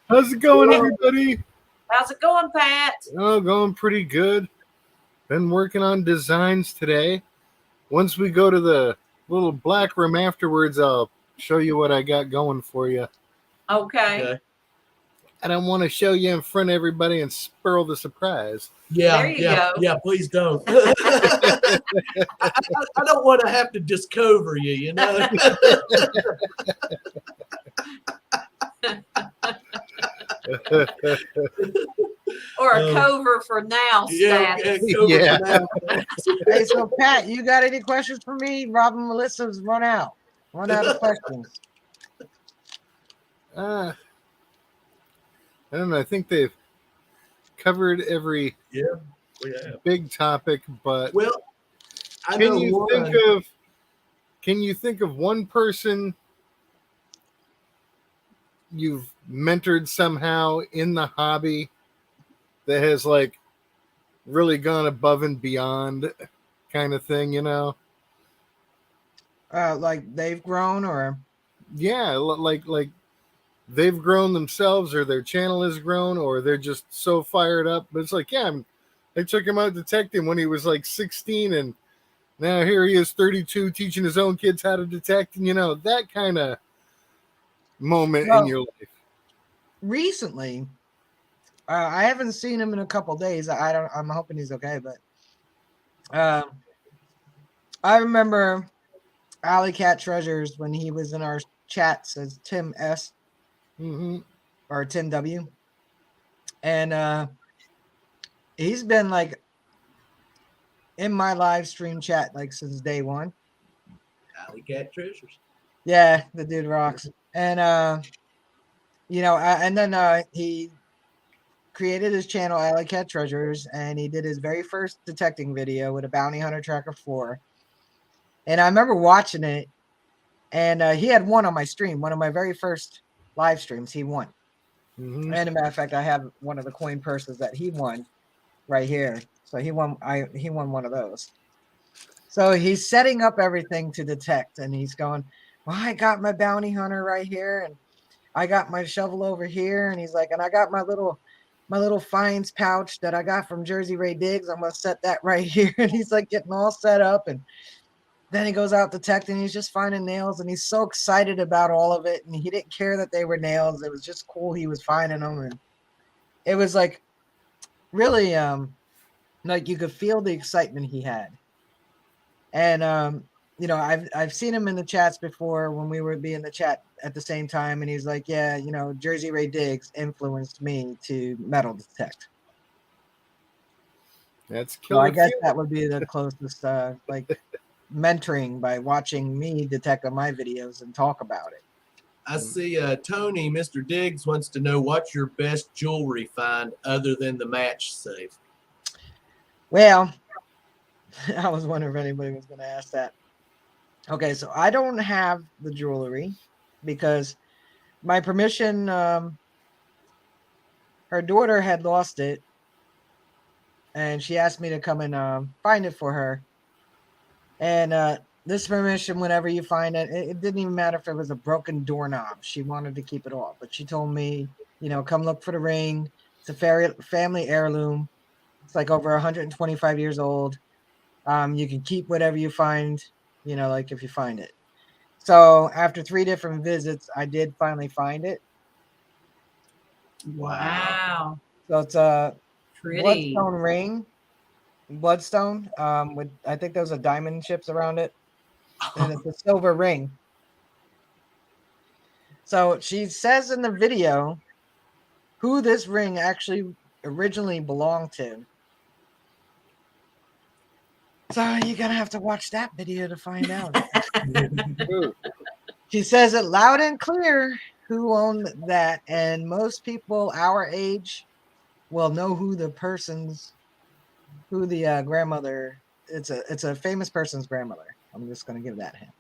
How's it going, everybody? How's it going, Pat? Oh, going pretty good. Been working on designs today. Once we go to the little black room afterwards, I'll show you what I got going for you. Okay. I don't want to show you in front of everybody and spoil the surprise. There you go. Yeah, please don't. I don't want to have to discover you, you know. Or a cover for now status. Hey, so Pat, you got any questions for me? Rob and Melissa's run out. Run out of questions. I don't know. I think they've covered every Yeah, we have. big topic, but Well, I can know you one. think of one person you've mentored somehow in the hobby that has like really gone above and beyond kind of thing, you know? Like they've grown, or Yeah, like they've grown themselves, or their channel has grown, or they're just so fired up. But it's like, yeah, I took him out detecting when he was like 16, and now here he is 32 teaching his own kids how to detect, and you know, that kind of moment in well, your life. recently, I haven't seen him in a couple days. I don't. I'm hoping he's okay, but I remember Alley Cat Treasures when he was in our chats as Tim S Mm-hmm. or Tim W, and he's been like in my live stream chat like since day one. Alley Cat Treasures. Yeah, the dude rocks. And and then he created his channel Alley Cat Treasures, and he did his very first detecting video with a Bounty Hunter Tracker 4. And I remember watching it, and he had won on my stream, one of my very first live streams. He won. Mm-hmm. And a matter of fact, I have one of the coin purses that he won right here. So he won one of those. So he's setting up everything to detect, and he's going, well, I got my bounty hunter right here, and I got my shovel over here, and he's like, and I got my little finds pouch that I got from Jersey Ray Diggs. I'm gonna set that right here. And he's like getting all set up, and then he goes out detecting. He's just finding nails, and he's so excited about all of it, and he didn't care that they were nails. It was just cool. He was finding them, and it was like really like you could feel the excitement he had. And I've seen him in the chats before when we would be in the chat at the same time, and he's like, yeah, Jersey Ray Diggs influenced me to metal detect. That's So I killer. guess that would be the closest like mentoring, by watching me detect on my videos and talk about it. I see Tony, Mr. Diggs, wants to know what's your best jewelry find other than the match safe. Well, I was wondering if anybody was going to ask that. Okay, so I don't have the jewelry because my permission, her daughter had lost it, and she asked me to come and find it for her. And this permission, whenever you find it, it didn't even matter if it was a broken doorknob. She wanted to keep it all, but she told me, come look for the ring. It's a family heirloom. It's like over 125 years old. You can keep whatever you find, like if you find it. So after 3 different visits, I did finally find it. Wow. So it's a Pretty. bloodstone ring. Bloodstone. With I think those are diamond chips around it. And it's a silver ring. So she says in the video who this ring actually originally belonged to. So you're going to have to watch that video to find out. She says it loud and clear who owned that. And most people our age will know who the grandmother. It's a famous person's grandmother. I'm just going to give that hint.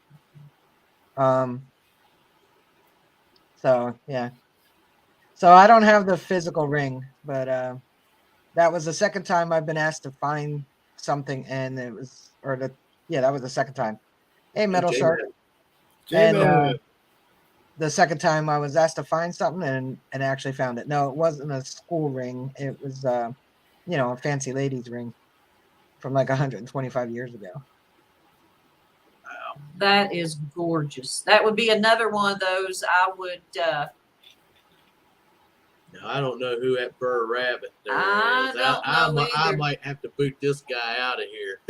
So yeah. So I don't have the physical ring, but that was the second time I've been asked to find something, and that was the second time. Hey, Metal Shark. And the second time I was asked to find something and actually found it. No, it wasn't a school ring. It was a fancy ladies ring from like 125 years ago. Wow, that is gorgeous. That would be another one of those I would. Now, I don't know who that Burr Rabbit there I is. don't know I either. might have to boot this guy out of here.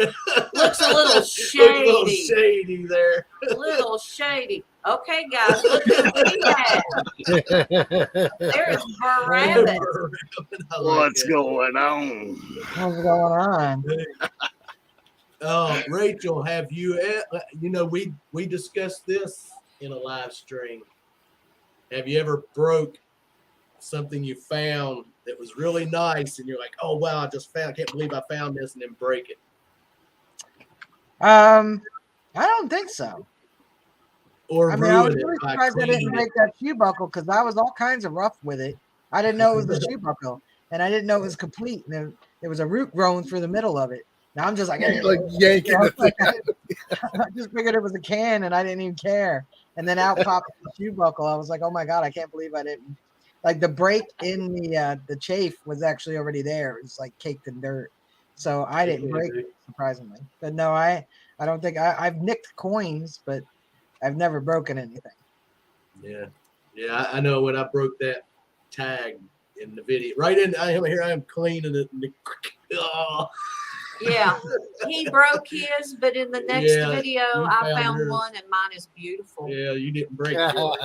Looks a little Looks a little shady. shady there. A little shady. Okay, guys, look who we have. There's Burr Rabbit. Burr Rabbit. I like What's that. going on? What's going on? Rachel, have you? We discussed this in a live stream. Have you ever broke something you found that was really nice, and you're like, "Oh wow, I can't believe I found this," and then break it? I don't think so. Or I mean, I was ruin it really by surprised I didn't cleaning break it. that shoe buckle because I was all kinds of rough with it. I didn't know it was a shoe buckle, and I didn't know it was complete. And there was a root growing through the middle of it. Now I'm just like, Like yanking the thing out. I just figured it was a can, and I didn't even care. And then out popped the shoe buckle. I was like, oh my god, I can't believe I didn't. Like the break in the chafe was actually already there. It was like caked in dirt, so I didn't break it, surprisingly. But no, I don't think I've nicked coins, but I've never broken anything. Yeah. I know when I broke that tag in the video. Right in, I am cleaning it. Oh. Yeah, he broke his, but in the next video, you I found found yours. one, and mine is beautiful. Yeah, you didn't break yours.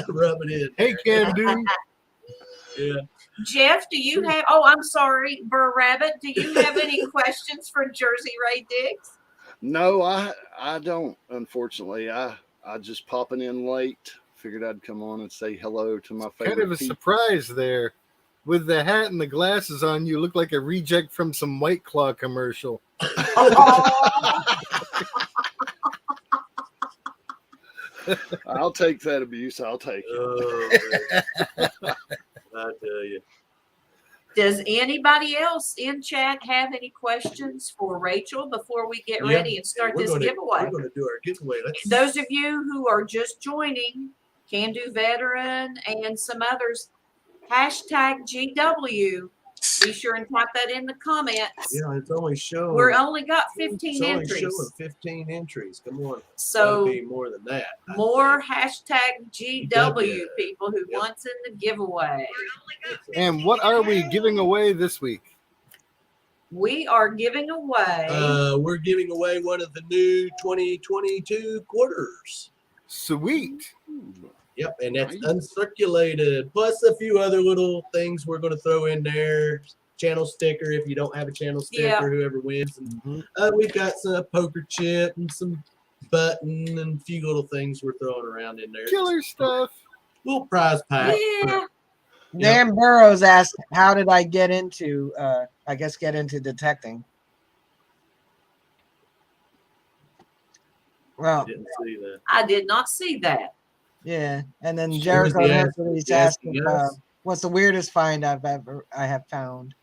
Rub it in. Hey, can do. Yeah. Jeff, do you have? Oh, I'm sorry, Burr Rabbit. Do you have any questions for Jersey Ray Diggs? No, I don't. Unfortunately, I just popping in late. Figured I'd come on and say hello to my favorite. Kind of a surprise there. With the hat and the glasses on, you look like a reject from some White Claw commercial. I'll take that abuse. I'll take it. Oh, I tell you. Does anybody else in chat have any questions for Rachel before we get ready and start this giveaway? We're going to do our giveaway. Those of you who are just joining, Can Do Veteran and some others, hashtag GW. Be sure and type that in the comments. Yeah, it's only showing. We're only got 15 it's only entries. showing 15 entries. Come on. So be more than that. more hashtag GW people who wants in the giveaway. And what are we giving away this week? We are giving away. We're giving away one of the new 2022 quarters. Sweet. Yep, and that's uncirculated, plus a few other little things we're going to throw in there. Channel sticker if you don't have a channel sticker, whoever wins. And we've got some poker chip and some button and a few little things we're throwing around in there. Killer stuff. Little prize pack. Yeah. Dan Burrows asked, how did I get into, get into detecting? Well, I did not see that. Yeah, and then Jericho Hercules asked, "What's the weirdest find I have found?"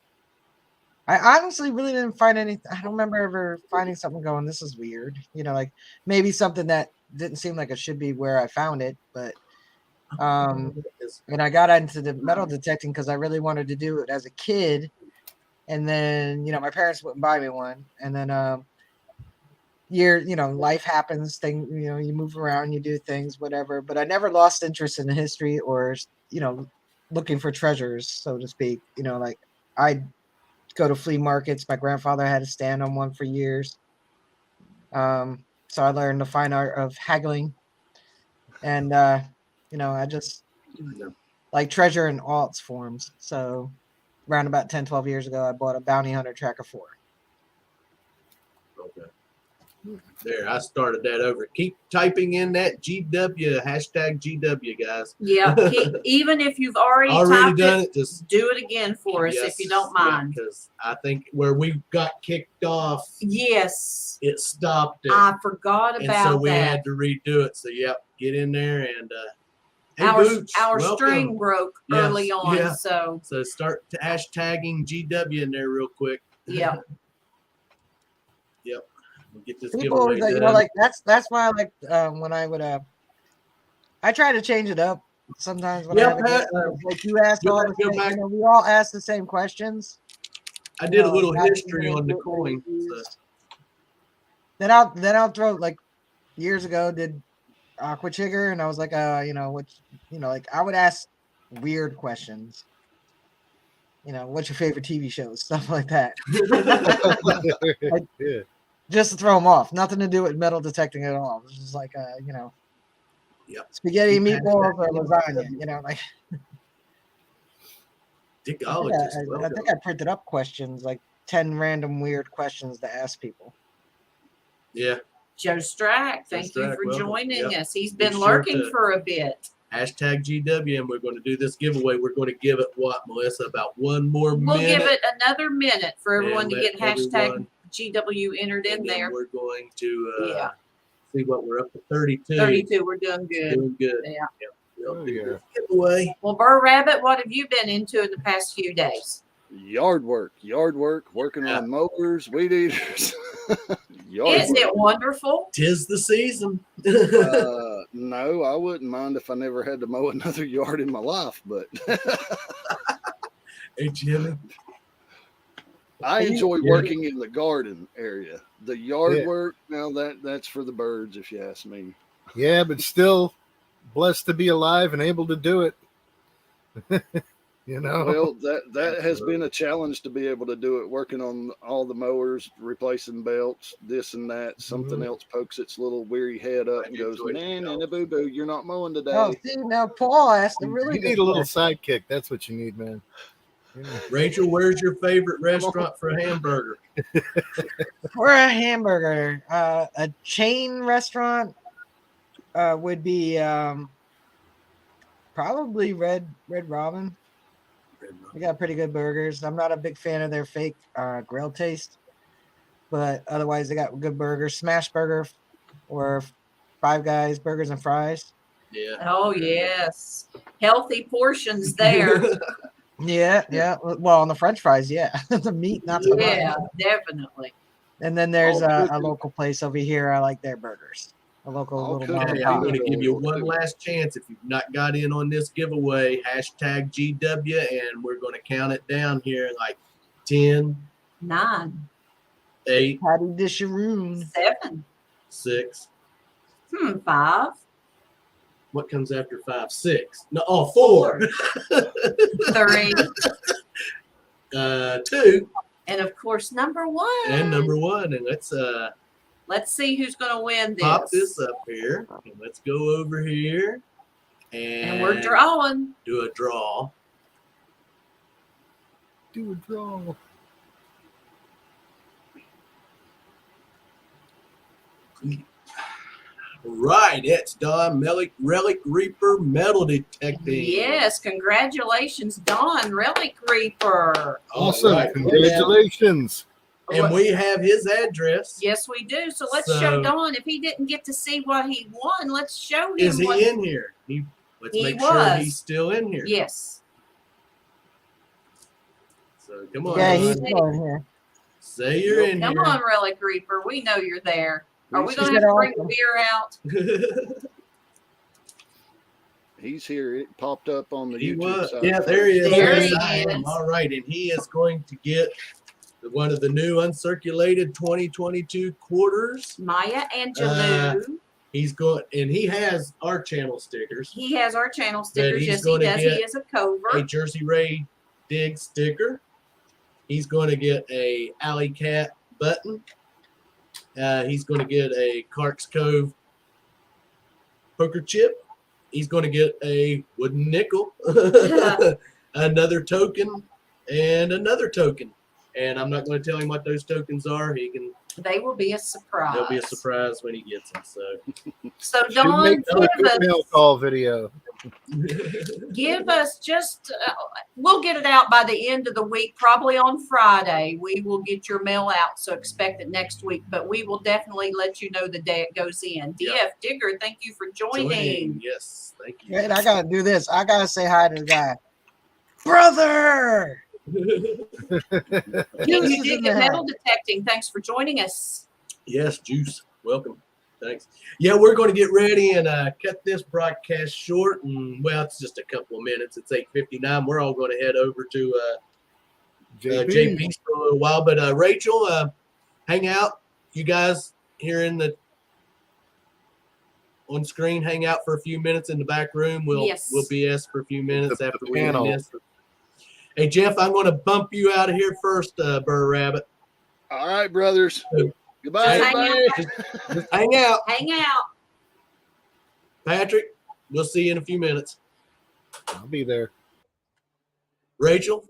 I honestly really didn't find anything. I don't remember ever finding something going, "This is weird." You know, like maybe something that didn't seem like it should be where I found it. But and I got into the metal detecting because I really wanted to do it as a kid, and then my parents wouldn't buy me one, and then life happens, you move around, you do things, whatever, but I never lost interest in the history or looking for treasures, so to speak. Like I'd go to flea markets. My grandfather had a stand on one for years, so I learned the fine art of haggling, and I just like treasure in all its forms. So around about 10-12 years ago, I bought a Bounty Hunter Tracker 4. Okay. There, I started that over. Keep typing in that GW, hashtag GW, guys. Yeah, even if you've already typed done it, just do it again for us if you don't mind. Because I think where we got kicked off, it stopped it. I forgot about that. And so we had to redo it. So, get in there and hey, our Boots, string broke early on, so start hashtagging GW in there real quick. Yeah. Yep. We'll get this People, giveaway done. like that's why I like when I would I try to change it up sometimes. When like you asked all the same, we all ask the same questions. I did a little history on the coin. So. Then I'll throw, like years ago did Aqua Chigger, and I was like, like I would ask weird questions. What's your favorite TV shows? Stuff like that. Just to throw them off. Nothing to do with metal detecting at all. It's just like, spaghetti, meatballs, or lasagna. Like. I think I printed up questions, like 10 random weird questions to ask people. Yeah. Joe Strack, thank you Strack, for welcome. joining Yep. us. He's Be been sure lurking to- for a bit. Hashtag GW, and we're going to do this giveaway. We're going to give it what, Melissa? About one more We'll minute. give it another minute for everyone and to let get hashtag everyone- GW entered in and then there. we're going to Yeah. see what we're up to. 32. 32, we're doing good. Doing good. Yeah. Yep. We'll Oh, do yeah. this giveaway. Well, Burr Rabbit, what have you been into in the past few days? Yard work, working Yeah. on mowers, weed eaters. Yard Isn't it wonderful? Tis the season. work. No, I wouldn't mind if I never had to mow another yard in my life, but Hey, Jimmy. I enjoy Yeah. working in the garden area. The yard Yeah. work, now that's for the birds, if you ask me. Yeah, but still blessed to be alive and able to do it. You know? Well, that has been a challenge to be able to do it, working on all the mowers, replacing belts, this and that. Something else pokes its little weary head up and goes, "Man, and a boo boo, you're not mowing today." Oh, see, now Paul asked a really You good need a little question. sidekick. That's what you need, man. You know. Rachel, where's your favorite restaurant for a hamburger? For a hamburger, a chain restaurant would be probably Red Robin. They got pretty good burgers. I'm not a big fan of their fake grill taste, but otherwise they got good burgers. Smash Burger or Five Guys Burgers and Fries. Yeah. Oh, yes. Healthy portions there. Yeah. Well, on the French fries, yeah. The meat, not so much. Yeah, definitely. And then there's Oh, a good. local place over here. I like their burgers. A local Oh, little good. mom Hey, and I'm pop. going to give you one last chance. If you've not got in on this giveaway, hashtag GW, and we're going to count it down here in like 10, 9, 8, Patty Disharoon. 7, 6. 5. What comes after 5? 6. No, 4. 3, 2, and of course, number 1. and number 1. And Let's see who's going to win this. pop this up here. And let's go over here. And we're drawing. Do a draw. Do a draw. Right, it's Don Relic Reaper Metal Detecting. Yes, congratulations, Don Relic Reaper. Awesome. All right. Congratulations. And we have his address. Yes, we do. So let's So- show Don. If he didn't get to see what he won, let's show him. Is he what in here? Let's He make sure was. he's still in here. Yes. So come on, Yeah, Don. he's going here. Say you're in Come here. on, Relic Reaper. We know you're there. Are we He's going to have to gonna bring the open. beer out? He's here. It popped up on the He YouTube was. side. Yeah, there he is. There Yes, he I am. is. All right, and he is going to get one of the new uncirculated 2022 quarters. Maya Angelou. He's going, and he has our channel stickers. He has our channel stickers. he's Yes, he gonna does. get He is a cover. A Jersey Ray Dig sticker. He's going to get a Alley Cat button. He's going to get a Clark's Cove poker chip. He's going to get a wooden nickel, another token, and another token. And I'm not going to tell him what those tokens are. They will be a surprise. They'll be a surprise when he gets them. So So, Should Don, make for a good mail give call video. us just, we'll get it out by the end of the week, probably on Friday. We will get your mail out, so expect it next week. But we will definitely let you know the day it goes in. Yeah. DF Digger, thank you for joining. Yes, thank you. And I gotta do this. I gotta say hi to the guy. Brother! You Juice is did in get the metal house. detecting. Thanks for joining us. Yes, Juice. Welcome. Thanks. Yeah, we're going to get ready and cut this broadcast short. And well, it's just a couple of minutes. It's 8:59. We're all going to head over to JP's for a little while. But Rachel, hang out. You guys here on screen, hang out for a few minutes in the back room. We'll BS for a few minutes The after we end panel. this. Hey, Jeff, I'm going to bump you out of here first, Burr Rabbit. All right, brothers. So- Goodbye, Just hang everybody. Just hang out. Hang out. Patrick, we'll see you in a few minutes. I'll be there. Rachel,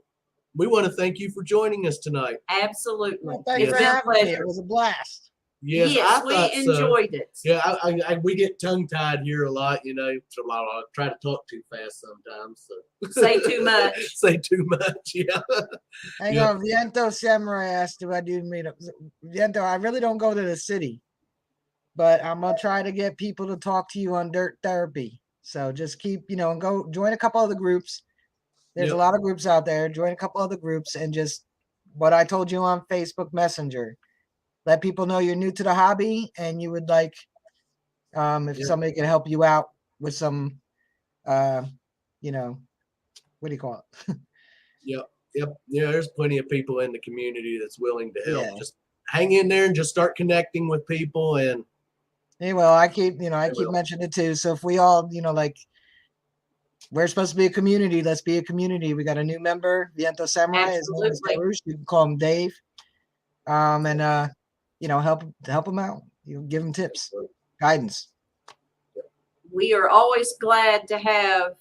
we want to thank you for joining us tonight. Absolutely. Well, thanks It's for been a having me. pleasure. It was a blast. Yes, yes, I we thought so. enjoyed it. Yeah, we get tongue tied here a lot, you know. So I try to talk too fast sometimes. So Say too much. Say too much. Yeah. Hang Yep. on, Viento Samurai asked, "Do I do meetups?" Viento, I really don't go to the city, but I'm gonna try to get people to talk to you on Dirt Therapy. So just keep, and go join a couple other groups. There's Yep. a lot of groups out there. Join a couple other groups and just what I told you on Facebook Messenger. Let people know you're new to the hobby and you would like if Yep. somebody can help you out with some what do you call it? Yep. Yep. Yeah, there's plenty of people in the community that's willing to help. Yeah. Just hang in there and just start connecting with people. And Well, I keep will. mentioning it too. So if we all, like we're supposed to be a community, let's be a community. We got a new member, Viento Samurai. His name is Absolutely. Darush. You can call him Dave. And help him out. Give him tips, guidance. We are always glad to have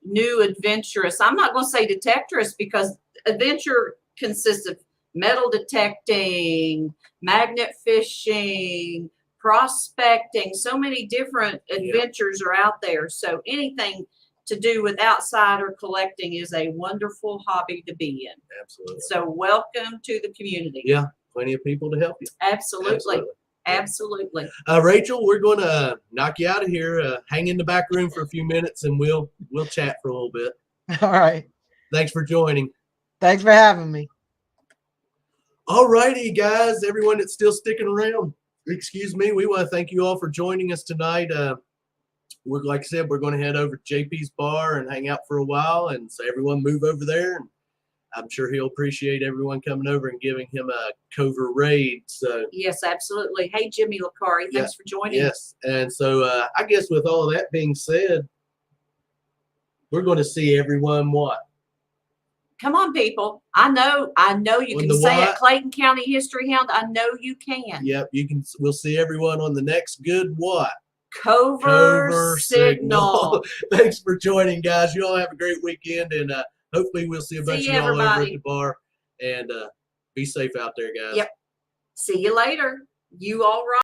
new adventurous. I'm not going to say detectorists because adventure consists of metal detecting, magnet fishing, prospecting. So many different adventures are out there. So anything to do with outside or collecting is a wonderful hobby to be in. Absolutely. So welcome to the community. Yeah, plenty of people to help you. Absolutely. Absolutely. Rachel, we're going to knock you out of here. Hang in the back room for a few minutes, and we'll chat for a little bit. All right. Thanks for joining. Thanks for having me. All righty, guys. Everyone that's still sticking around, excuse me. We want to thank you all for joining us tonight. We're like I said, we're going to head over to JP's bar and hang out for a while, and so everyone move over there. And I'm sure he'll appreciate everyone coming over and giving him a Cove raid. So yes, absolutely. Hey, Jimmy Lacari, thanks for joining. Yes, and so I guess with all of that being said, we're going to see everyone what? Come on, people. I know you On can the say what? it, Clayton County History Hound. I know you can. Yep, you can. We'll see everyone on the next good what? Cover signal. Thanks for joining, guys. You all have a great weekend, and hopefully we'll see a bunch See of y'all over at everybody. the bar. And be safe out there, guys. Yep. See you later. You all right.